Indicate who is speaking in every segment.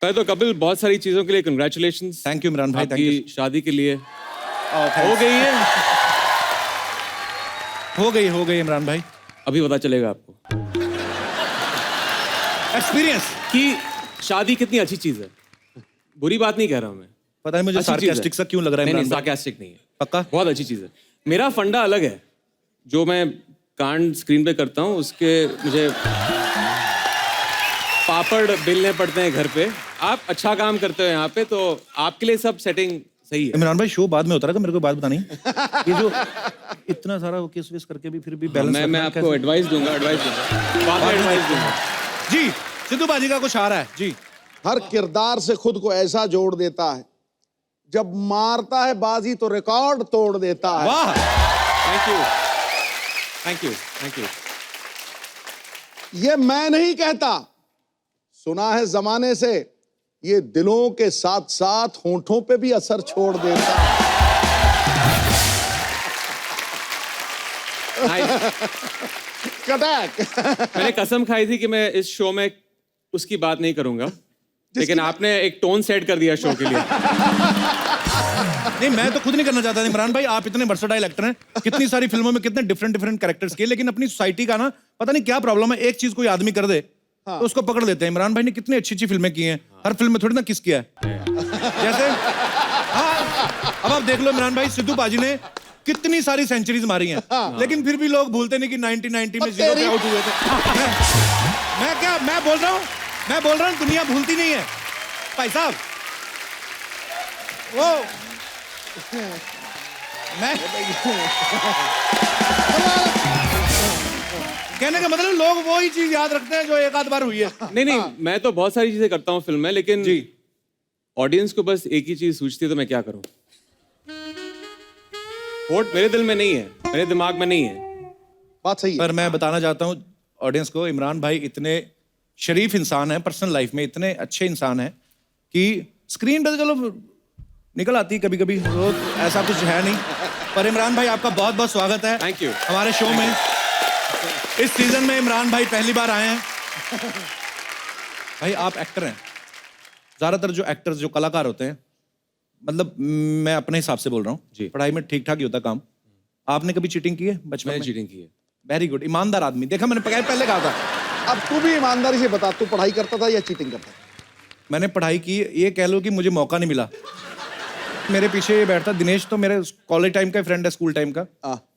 Speaker 1: पहले तो कपिल बहुत सारी चीजों के लिए कंग्रेचुलेशंस।
Speaker 2: थैंक यू इमरान भाई, थैंक यू।
Speaker 1: आपकी शादी के लिए
Speaker 2: हो गई इमरान भाई।
Speaker 1: अभी पता चलेगा आपको
Speaker 2: एक्सपीरियंस
Speaker 1: कि शादी कितनी अच्छी चीज है। बुरी बात नहीं कह रहा हूं मैं,
Speaker 2: पता नहीं मुझे
Speaker 1: अच्छी चीज़ है।
Speaker 2: सार्कास्टिक सा क्यों लग रहा है
Speaker 1: नहीं
Speaker 2: इमरान भाई?
Speaker 1: सार्कास्टिक नहीं है,
Speaker 2: पक्का?
Speaker 1: बहुत अच्छी चीज है। मेरा फंडा अलग है, जो मैं कांड स्क्रीन पे करता हूँ उसके मुझे पापड़ बेलने पड़ते हैं घर पे। आप अच्छा काम करते हो यहाँ पे, तो आपके लिए सब सेटिंग सही है।
Speaker 2: इमरान भाई शो बाद में होता रहेगा, मेरे को बात बतानी ये जो इतना सारा किस विस करके भी फिर भी बैलेंस
Speaker 1: मैं आपको एडवाइस दूंगा बाद में एडवाइस दूंगा।
Speaker 2: जी सिद्धू बाजी का कुछ आ रहा है जी।
Speaker 3: हर किरदार से खुद को ऐसा जोड़ देता है, जब मारता है बाजी तो रिकॉर्ड तोड़ देता है।
Speaker 2: वाह,
Speaker 1: thank you thank you thank you.
Speaker 3: ये मैं नहीं कहता, सुना है जमाने से, ये दिलों के साथ साथ होंठों पे भी असर छोड़ देता है। कटैक।
Speaker 1: मैंने कसम खाई थी कि मैं इस शो में उसकी बात नहीं करूंगा, लेकिन आपने एक टोन सेट कर दिया शो के लिए।
Speaker 2: नहीं मैं तो खुद नहीं करना चाहता था इमरान भाई, आप इतने वर्सेटाइल एक्टर हैं, कितनी सारी फिल्मों में कितने डिफरेंट कैरेक्टर्स किए, लेकिन अपनी सोसाइटी का ना पता नहीं क्या प्रॉब्लम है, एक चीज कोई आदमी कर दे तो उसको पकड़ लेते हैं। इमरान भाई ने कितनी अच्छी फिल्में की हैं, हर फिल्म में थोड़ी ना किस किया है जैसे। हाँ अब आप देख लो इमरान भाई, सिद्धू बाजी ने कितनी सारी सेंचुरीज मारी हैं, लेकिन फिर भी लोग भूलते नहीं कि 1990 में 0 पे आउट हुए थे। मैं बोल रहा हूँ दुनिया भूलती नहीं है भाई साहब। वो मैं कहने का मतलब लोग वो ही चीज याद रखते हैं जो एक आध बार हुई है।
Speaker 1: नहीं मैं तो बहुत सारी चीजें करता हूँ फिल्म में, लेकिन
Speaker 2: जी
Speaker 1: ऑडियंस को बस एक ही चीज सूझती है, तो मैं क्या करूं। वोट मेरे दिल में नहीं है, मेरे दिमाग में नहीं है।
Speaker 3: बात सही है।
Speaker 2: पर मैं बताना चाहता हूँ ऑडियंस को, इमरान भाई इतने शरीफ इंसान है, पर्सनल लाइफ में इतने अच्छे इंसान है कि स्क्रीन पे तो चलो निकल आती है कभी कभी, तो ऐसा कुछ है नहीं। पर इमरान भाई आपका बहुत बहुत स्वागत है
Speaker 1: थैंक यू
Speaker 2: हमारे शो में। इस सीजन में इमरान भाई पहली बार आए हैं। भाई आप एक्टर हैं, ज्यादातर जो एक्टर्स जो कलाकार होते हैं, मतलब मैं अपने हिसाब से बोल रहा हूँ, पढ़ाई में ठीक ठाक ही होता काम। आपने कभी चीटिंग की है बचपन में?
Speaker 1: चीटिंग की है।
Speaker 2: वेरी गुड, ईमानदार आदमी। देखा मैंने पहले कहा था।
Speaker 3: अब तू भी ईमानदारी से बता, तू पढ़ाई करता था या चीटिंग करता था?
Speaker 2: मैंने पढ़ाई की, ये कह लो कि मुझे मौका नहीं मिला। मेरे पीछे ये बैठता दिनेश, तो मेरे कॉलेज टाइम का फ्रेंड है, स्कूल टाइम का।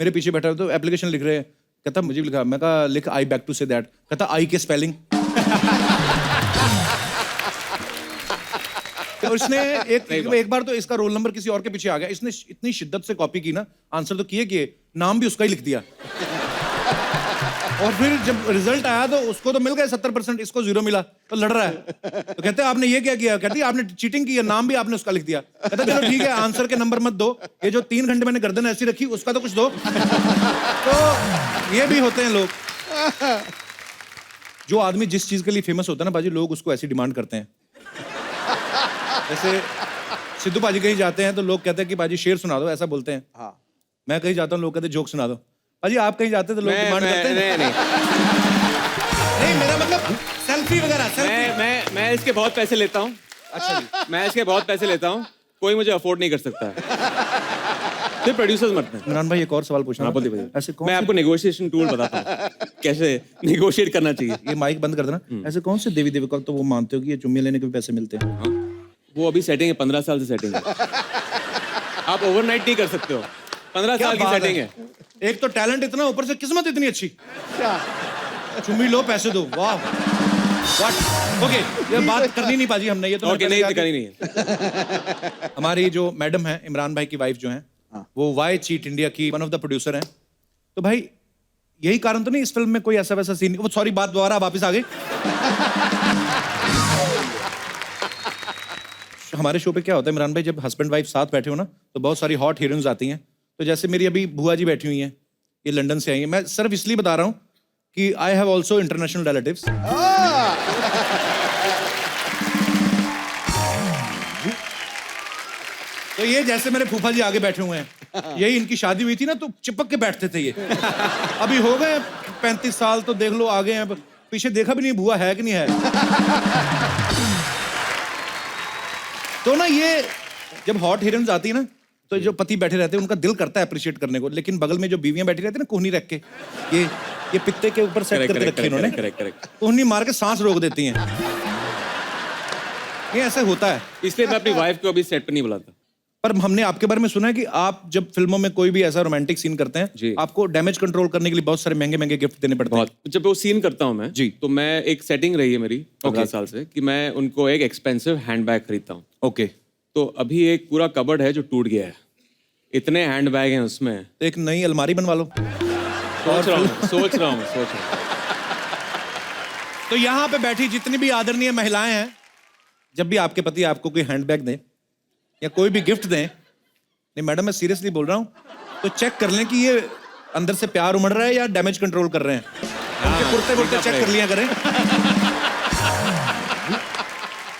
Speaker 2: मेरे पीछे बैठा तो एप्लीकेशन लिख रहे हैं, कहता मुझे भी लिखा। मैं कहा लिख आई बैक टू से दैट। कहता आई के स्पेलिंग। और इसने एक बार तो इसका रोल नंबर किसी और के पीछे आ गया, इसने इतनी शिद्दत से कॉपी की ना, आंसर तो किए नाम भी उसका ही लिख दिया। और फिर जब रिजल्ट आया तो उसको तो मिल गए 70%, इसको 0 मिला, तो लड़ रहा है। तो कहते हैं आपने ये क्या किया? कहती है आपने चीटिंग की है, नाम भी आपने उसका लिख दिया। कहते चलो ठीक है, आंसर के नंबर मत दो, ये जो 3 घंटे मैंने गर्दन ऐसी रखी उसका तो कुछ दो। तो ये भी होते हैं लोग। जो आदमी जिस चीज के लिए फेमस होता है ना बाजी, लोग उसको ऐसी डिमांड करते हैं। जैसे सिद्धू बाजी कहीं जाते हैं तो लोग कहते हैं कि बाजी शेर सुना दो, ऐसा बोलते हैं।
Speaker 3: हाँ।
Speaker 2: मैं कहीं जाता हूँ, लोग कहते हैं जोक सुना दो। बाजी आप कहीं जाते हैं तो लोग डिमांड करते हैं। नहीं मेरा मतलब सेल्फी वगैरह। सेल्फी
Speaker 1: मैं इसके बहुत पैसे लेता हूँ। अच्छा जी, मैं इसके बहुत पैसे लेता हूँ, कोई मुझे अफोर्ड नहीं कर सकता है। फिर प्रोड्यूसर्स मरते हैं।
Speaker 2: इमरान भाई एक और सवाल पूछना।
Speaker 1: ऐसे मैं आपको नेगोशिएशन टूल बताता हूँ कैसे नेगोशिएट करना चाहिए।
Speaker 2: ये माइक बंद कर देना। ऐसे कौन से देवी देवता तो वो मानते हो कि ये चुम्मी लेने के भी पैसे मिलते हैं?
Speaker 1: हाँ? वो अभी सेटिंग है, 15 साल से सेटिंग है। आप ओवरनाइट नहीं कर सकते हो, 15 साल की सेटिंग है।
Speaker 2: एक तो टैलेंट इतना, ऊपर से किस्मत इतनी अच्छी। चुम्मी लो पैसे दो, वाह व्हाट। ओके ये बात करनी नहीं पाजी हमने, ये तो
Speaker 1: ओके नहीं करनी नहीं है।
Speaker 2: हमारी जो मैडम है, इमरान भाई की वाइफ जो है, वो वाई चीट इंडिया की वन ऑफ द प्रोड्यूसर हैं। तो भाई यही कारण तो नहीं इस फिल्म में कोई ऐसा वैसा सीन? वो सॉरी बात दोबारा वापस आ गई। हमारे शो पे क्या होता है इमरान भाई, जब हस्बैंड वाइफ साथ बैठे हो ना, तो बहुत सारी हॉट हीरोइंस आती हैं। तो जैसे मेरी अभी बुआ जी बैठी हुई हैं, ये लंदन से आई हैं। मैं सिर्फ इसलिए बता रहा हूँ कि I have also international relatives. तो ये जैसे मेरे फूफा जी आगे बैठे हुए हैं, यही इनकी शादी हुई थी ना, तो चिपक के बैठते थे ये। अभी हो गए 35 साल, तो देख लो आगे हैं, पीछे देखा भी नहीं बुआ है कि नहीं है। तो ना ये जब हॉट हीरोइंस आती है ना तो जो पति बैठे रहते हैं उनका दिल करता है अप्रिशिएट करने को, लेकिन बगल में जो बीवियां बैठी रहती है ना कोहनी रख के, ये पित्ते के ऊपर सेट करके रखी इन्होंने,
Speaker 1: करेक्ट।
Speaker 2: कोहनी मार के सांस रोक देती हैं। ये ऐसा होता है।
Speaker 1: इसलिए मैं अपनी वाइफ को अभी सेट पे नहीं बुलाता।
Speaker 2: पर हमने आपके बारे में सुना है कि आप जब फिल्मों में कोई भी ऐसा रोमांटिक सीन करते
Speaker 1: जी।
Speaker 2: हैं, आपको डैमेज कंट्रोल करने के लिए बहुत सारे महंगे महंगे गिफ्ट देने पड़ते हैं।
Speaker 1: बहुत। जब वो सीन करता हूँ मैं
Speaker 2: जी।
Speaker 1: तो मैं एक सेटिंग रही है मेरी 15 साल से कि मैं उनको एक एक्सपेंसिव हैंडबैग खरीदता हूँ।
Speaker 2: ओके,
Speaker 1: तो अभी एक पूरा कबर्ड है जो टूट गया है, इतने हैंडबैग हैं उसमें।
Speaker 2: तो एक नई अलमारी बनवा लो।
Speaker 1: सोच रहा हूँ।
Speaker 2: तो यहाँ पे बैठी जितनी भी आदरणीय महिलाएं हैं, जब भी आपके पति आपको कोई हैंडबैग दें या कोई भी गिफ्ट दें, नहीं मैडम मैं सीरियसली बोल रहा हूँ, तो चेक कर लें कि ये अंदर से प्यार उमड़ रहा है या डैमेज कंट्रोल कर रहे हैं। उनके कुर्ते वुर्ते चेक कर लिया करें।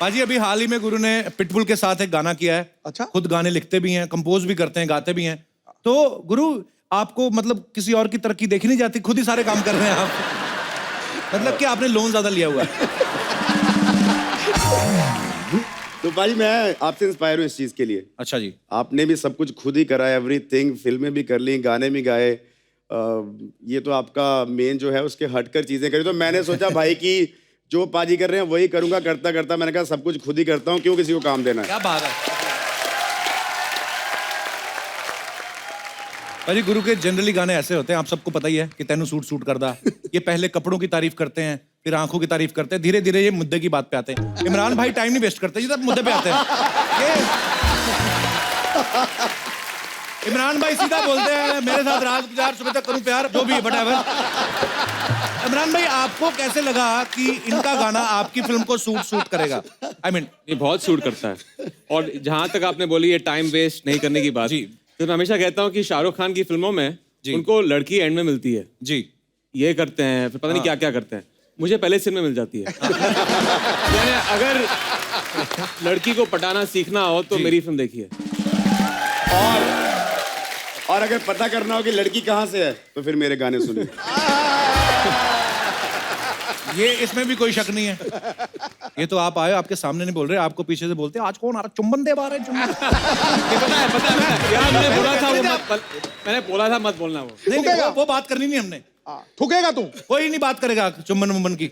Speaker 2: पाजी अभी हाल ही में गुरु ने पिटबुल के साथ एक गाना किया है।
Speaker 3: अच्छा।
Speaker 2: खुद गाने लिखते भी हैं, कंपोज भी करते हैं, गाते भी हैं। तो गुरु आपको मतलब किसी और की तरक्की देखी नहीं जाती, खुद ही सारे काम कर रहे हैं आप। मतलब कि आपने लोन ज्यादा लिया हुआ है।
Speaker 4: तो भाई मैं आपसे इंस्पायर हूँ इस चीज के लिए।
Speaker 2: अच्छा जी।
Speaker 4: आपने भी सब कुछ खुद ही करा, एवरीथिंग, फिल्में भी कर ली, गाने भी गाए। ये तो आपका मेन जो है उसके हटकर चीजें करी। तो मैंने सोचा भाई कि जो पाजी कर रहे हैं वही करूंगा। करता करता मैंने कहा सब कुछ खुद ही करता हूँ, क्यों किसी को काम देना है।
Speaker 2: क्या बात है। भाई गुरु के जनरली गाने ऐसे होते हैं, आप सबको पता ही है कि तेनू सूट सूट करदा। ये पहले कपड़ों की तारीफ करते हैं, फिर आंखों की तारीफ करते हैं, धीरे धीरे ये मुद्दे की बात पे आते हैं। इमरान भाई टाइम नहीं वेस्ट करते, ये सब मुद्दे पे आते हैं। इमरान भाई सीधा बोलते हैं मेरे साथ रात गुजार, सुबह तक करूं प्यार, जो भी व्हाटएवर। इमरान भाई आपको कैसे लगा कि इनका गाना आपकी फिल्म को सूट करेगा? आई मीन
Speaker 1: ये बहुत सूट करता है। और जहां तक आपने बोली ये टाइम वेस्ट नहीं करने की बात,
Speaker 2: जी।
Speaker 1: तो मैं हमेशा कहता हूँ कि शाहरुख खान की फिल्मों में
Speaker 2: जी।
Speaker 1: उनको लड़की एंड में मिलती है,
Speaker 2: जी
Speaker 1: ये करते हैं, फिर पता नहीं क्या क्या करते हैं, मुझे पहले सीन में मिल जाती है। यानी अगर लड़की को पटाना सीखना हो तो मेरी फिल्म देखिए।
Speaker 4: और अगर पता करना हो कि लड़की कहाँ से है तो फिर मेरे गाने सुनिए।
Speaker 2: ये इसमें भी कोई शक नहीं है। ये तो आप आए, आपके सामने नहीं बोल रहे, आपको पीछे से बोलते हैं आज कौन आ रहा, चुम्बन दे रहे हैं चुम्बन।
Speaker 1: पता है यार, मैंने बोला था मत बोलना वो।
Speaker 2: नहीं, वो बात करनी नहीं हमने।
Speaker 3: थूकेगा तू।
Speaker 2: कोई नहीं बात करेगा चुम्बन मुम्बन की।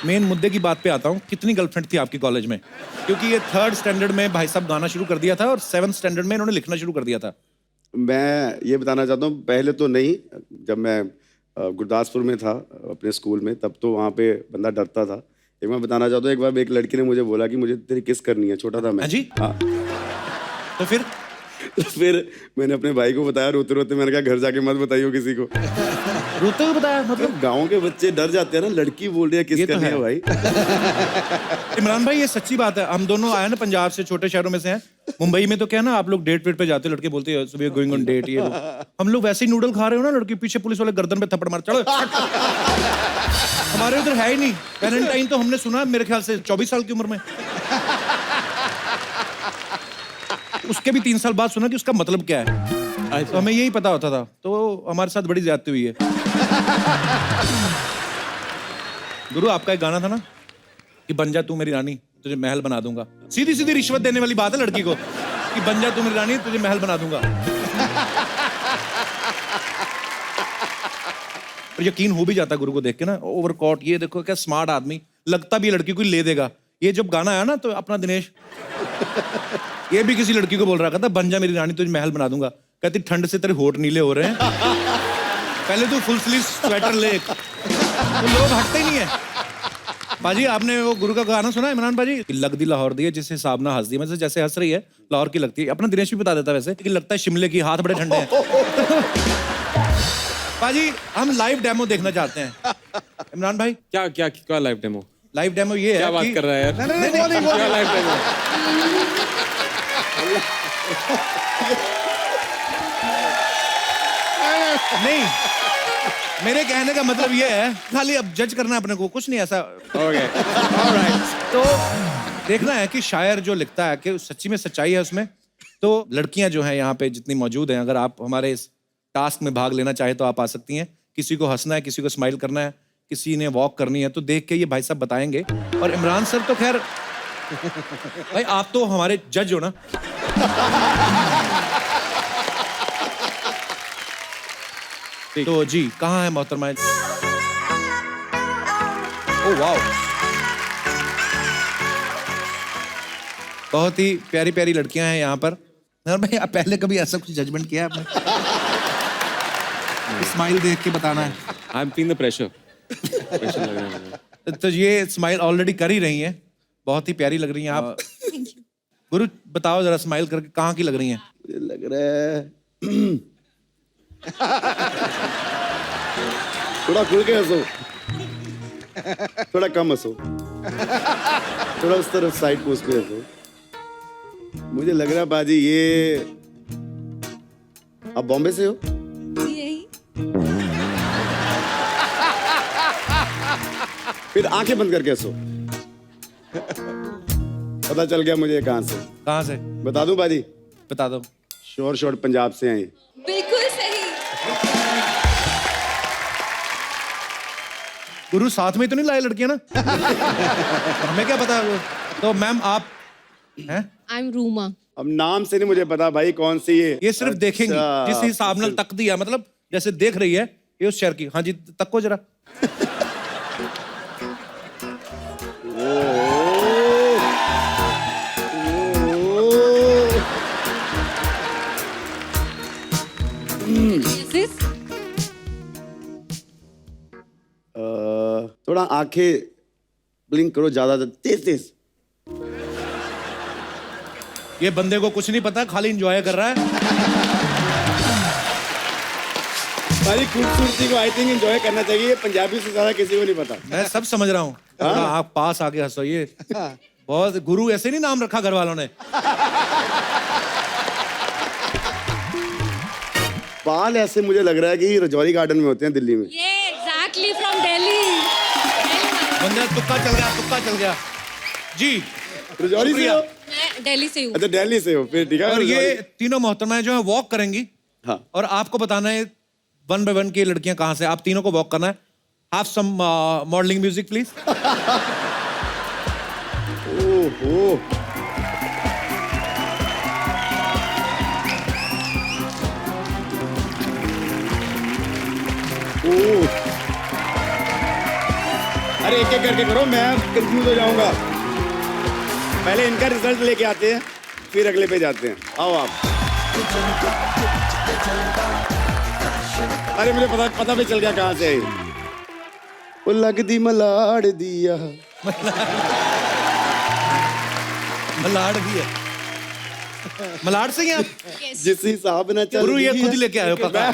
Speaker 2: मेन मुद्दे की बात पे आता हूँ, कितनी गर्लफ्रेंड थी आपकी कॉलेज में? क्योंकि ये 3rd स्टैंडर्ड में भाई साहब गाना शुरू कर दिया था और 7th स्टैंडर्ड में इन्होंने लिखना शुरू कर दिया था।
Speaker 4: मैं ये बताना चाहता हूँ, पहले तो नहीं, जब मैं गुरदासपुर में था अपने स्कूल में, तब तो वहाँ पे बंदा डरता था। एक मैं बताना चाहता हूँ, एक बार एक लड़की ने मुझे बोला कि मुझे तेरी किस करनी है, छोटा था मैं।
Speaker 2: हाँ जी।
Speaker 4: हाँ।
Speaker 2: तो फिर
Speaker 4: मैंने अपने भाई को बताया, रोते रोते मैंने कहा घर जाके मत बताइयो किसी को।
Speaker 2: रोते हुए बताया? मतलब
Speaker 4: गाँव के बच्चे डर जाते हैं ना, लड़की बोल रही है किस करनी है भाई।
Speaker 2: इमरान भाई ये सच्ची बात है, हम दोनों आए ना पंजाब से, छोटे शहरों में से हैं। मुंबई में तो क्या ना, आप लोग डेट वेट पे जाते हो, लड़के बोलते हैं सुबह गोइंग ऑन डेट, ये वो। हम लोग वैसे ही नूडल खा रहे हो ना, लड़की पीछे पुलिस वाले गर्दन पे थप्पड़ मार, चलो। हमारे उधर है ही नहीं। वैलेंटाइन तो हमने सुना मेरे ख्याल से 24 साल की उम्र में, उसके भी 3 साल बाद सुना कि उसका मतलब क्या है। तो हमें यही पता होता था, तो हमारे साथ बड़ी ज्यादती हुई है। गुरु आपका एक गाना था ना कि बन जा तू मेरी रानी तुझे महल बना दूंगा। सीधी सीधी रिश्वत देने वाली बात है लड़की को कि बन जा तू मेरी रानी तुझे महल बना दूंगा। और यकीन हो भी जाता गुरु को देख के ना, ओवरकोट, ये देखो क्या स्मार्ट आदमी, लगता भी लड़की को ले देगा। ये जब गाना आया ना तो अपना दिनेश ये भी किसी लड़की को बोल रहा था, बन जा मेरी रानी तुझे महल बना दूंगा। कहती ठंड से तेरे होठ नीले हो रहे हैं, पहले तू फुल स्लीव स्वेटर ले। तो लोग हटते ही नहीं है। बाजी आपने वो गुरु का गाना सुना इमरान बाजी, लग दी लाहौर दी है जिस हिसाब ना हंस दी, मतलब जैसे हंस रही है लाहौर की लगती है। अपना दिनेश भी बता देता वैसे कि लगता है शिमले की, हाथ बड़े ठंडे हैं। बाजी हम लाइव डेमो देखना चाहते हैं। इमरान भाई
Speaker 1: क्या क्या क्या लाइव डेमो?
Speaker 2: लाइव डेमो ये है
Speaker 1: क्या बात कर रहा है यार?
Speaker 3: नहीं,
Speaker 1: क्या लाइव डेमो?
Speaker 2: नहीं, मेरे कहने का मतलब ये है, खाली अब जज करना है अपने को, कुछ नहीं ऐसा।
Speaker 1: Okay, alright.
Speaker 2: तो देखना है कि शायर जो लिखता है कि सच्ची में सच्चाई है उसमें। तो लड़कियां जो हैं यहाँ पे जितनी मौजूद हैं, अगर आप हमारे इस टास्क में भाग लेना चाहे तो आप आ सकती हैं। किसी को हंसना है, किसी को स्माइल करना है, किसी ने वॉक करनी है तो देख के ये भाई साहब बताएंगे। और इमरान सर तो खैर भाई आप तो हमारे जज हो ना। तो जी कहाँ है मोहतरमा? ओह वाओ, बहुत ही प्यारी प्यारी लड़कियां हैं यहाँ पर। भाई आप पहले कभी ऐसा कुछ जजमेंट किया है आपने? स्माइल देख के बताना है।
Speaker 1: I am feeling the pressure लग रहा है मुझे।
Speaker 2: तो ये स्माइल ऑलरेडी कर ही रही हैं, बहुत ही प्यारी लग रही हैं आप। गुरु बताओ जरा स्माइल करके कहाँ की लग रही हैं?
Speaker 4: मुझे लग रहा है थोड़ा खुल के हंसो, थोड़ा कम हंसो, थोड़ा उस तरफ साइड पोस्ट पे हंसो। मुझे लग रहा है बाजी ये आप बॉम्बे से हो?
Speaker 5: यही।
Speaker 4: फिर आंखें बंद करके हंसो। पता चल गया मुझे कहाँ से।
Speaker 2: कहाँ से?
Speaker 4: बता दूं बाजी?
Speaker 2: बता दो।
Speaker 4: शोर शॉट पंजाब से हैं।
Speaker 5: बिल्कुल सही।
Speaker 2: गुरु साथ में तो नहीं लाए लड़कियां ना? हमें क्या पता। तो मैम आप हैं?
Speaker 5: I am Ruma.
Speaker 4: अब नाम से नहीं मुझे पता भाई कौन सी
Speaker 2: ये सिर्फ देखेंगी
Speaker 4: अच्छा,
Speaker 2: जिस हिसाब ਨਾਲ तक दिया, मतलब जैसे देख रही है ये उस शहर की। हाँ जी तको जरा।
Speaker 5: This?
Speaker 4: थोड़ा आंखें ब्लिंक करो ज्यादा तेज तेज।
Speaker 2: ये बंदे को कुछ नहीं पता, खाली एंजॉय कर रहा है।
Speaker 4: सारी खूबसूरती को आई थिंक एंजॉय करना चाहिए, पंजाबी से ज्यादा किसी को नहीं पता।
Speaker 2: मैं सब समझ रहा हूँ। आप पास आके हंसो। ये बहुत गुरु ऐसे नहीं नाम रखा घर वालों ने।
Speaker 4: बाल ऐसे मुझे लग रहा है कि रजौरी गार्डन में होते हैं दिल्ली में।
Speaker 5: ये exactly from Delhi.
Speaker 2: बंदा तुक्का चल गया, तुक्का चल गया जी।
Speaker 4: रजौरी से हो?
Speaker 5: मैं दिल्ली से हूँ।
Speaker 4: अच्छा दिल्ली से हो, फिर ठीक है।
Speaker 2: और ये तीनों मोहतरमाएं जो है वॉक करेंगी।
Speaker 4: हाँ।
Speaker 2: और आपको बताना है 1 by 1 की लड़कियां कहाँ से। आप तीनों को वॉक करना है। Have some modelling music please.
Speaker 4: ओहो अरे एक एक करके करो, मैं कंफ्यूज हो जाऊंगा। पहले इनका रिजल्ट लेके आते हैं फिर अगले पे जाते हैं। आओ आप। अरे मुझे पता भी चल गया कहाँ से है। वो लगदी मलाड़ दिया।
Speaker 2: मलाड़ भी है। मलाड़ से ही आप?
Speaker 4: जिस हिसाब ना चल
Speaker 2: गुरु ये खुद ही लेके आए हो पता।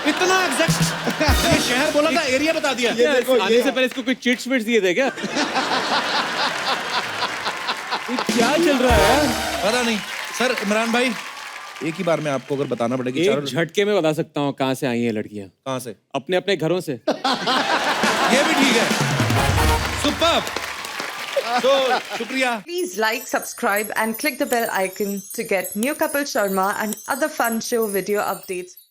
Speaker 2: इतना एग्जैक्ट ये शहर बोला था, एरिया बता दिया।
Speaker 4: ये देखो,
Speaker 1: आने
Speaker 4: ये
Speaker 1: से पहले इसको कोई चिट्स विट्स दिए थे क्या? ये क्या चल रहा है?
Speaker 2: पता नहीं सर। इमरान भाई एक ही बार में आपको अगर बताना पड़ेगा
Speaker 1: एक झटके में बता सकता हूँ कहाँ से आई हैं लड़कियाँ।
Speaker 2: कहाँ से?
Speaker 1: अपने अपने घरों से।
Speaker 2: ये भी ठीक है। सुपर्ब। तो शुक्रिया।
Speaker 6: Please like, subscribe and click the bell icon to get new Kapil Sharma and other fun show video updates.